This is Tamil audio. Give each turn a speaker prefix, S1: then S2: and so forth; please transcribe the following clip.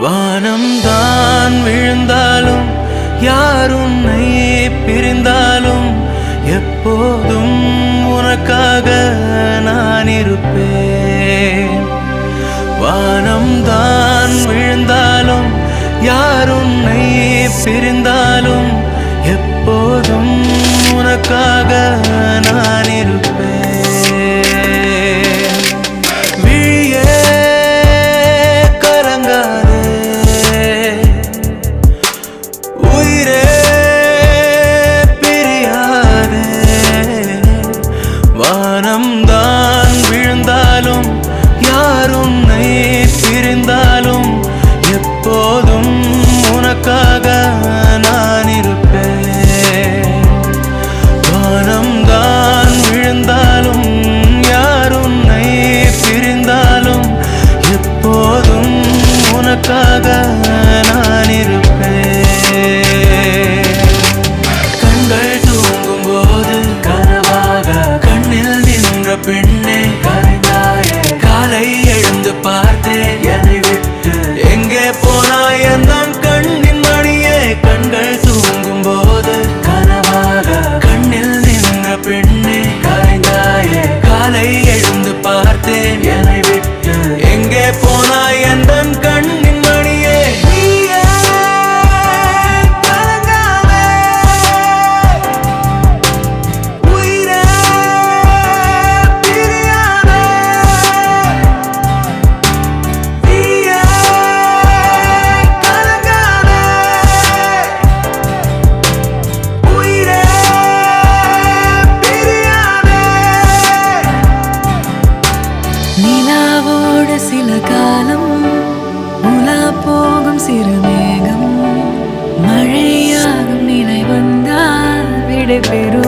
S1: வானம் தான் விழுந்தாலும் யார் உன்னை பிரிந்தாலும் எப்போதும் உனக்காக நான் இருப்பேன். வானம் தான் விழுந்தாலும் யார் உன்னை பிரிந்தாலும் எப்போதும் உனக்காக நான் இருப்பேன். வானம் தான் விழுந்தாலும் யார் உன்னை பிரிந்தாலும் எப்போதும் உனக்காக நான் இருப்பேன். வானம் தான் விழுந்தாலும் யார் உன்னை பிரிந்தாலும் எப்போதும் உனக்காக நான் இருப்பேன். கண்கள் தூங்கும் போது கனவாக கண்ணில் நின்ற பெண்ணே கரைந்தாயே. காலை எழுந்து பார்த்தேன் என்னை விட்டு எங்கே போனாய் என் கண்ணின் மணியே. கண்கள் தூங்கும் போது கனவாக கண்ணில் நின்ற பெண்ணே கரைந்தாயே. காலை எழுந்து பார்த்தேன் என்னை விட்டு எங்கே போனாய் என் கண்ணின் மணியே.
S2: நிலாவோடு சில காலம் உலா போகும் சிறுமேகம் மழையாகும் நிலை வந்தால் விடை பெறும்.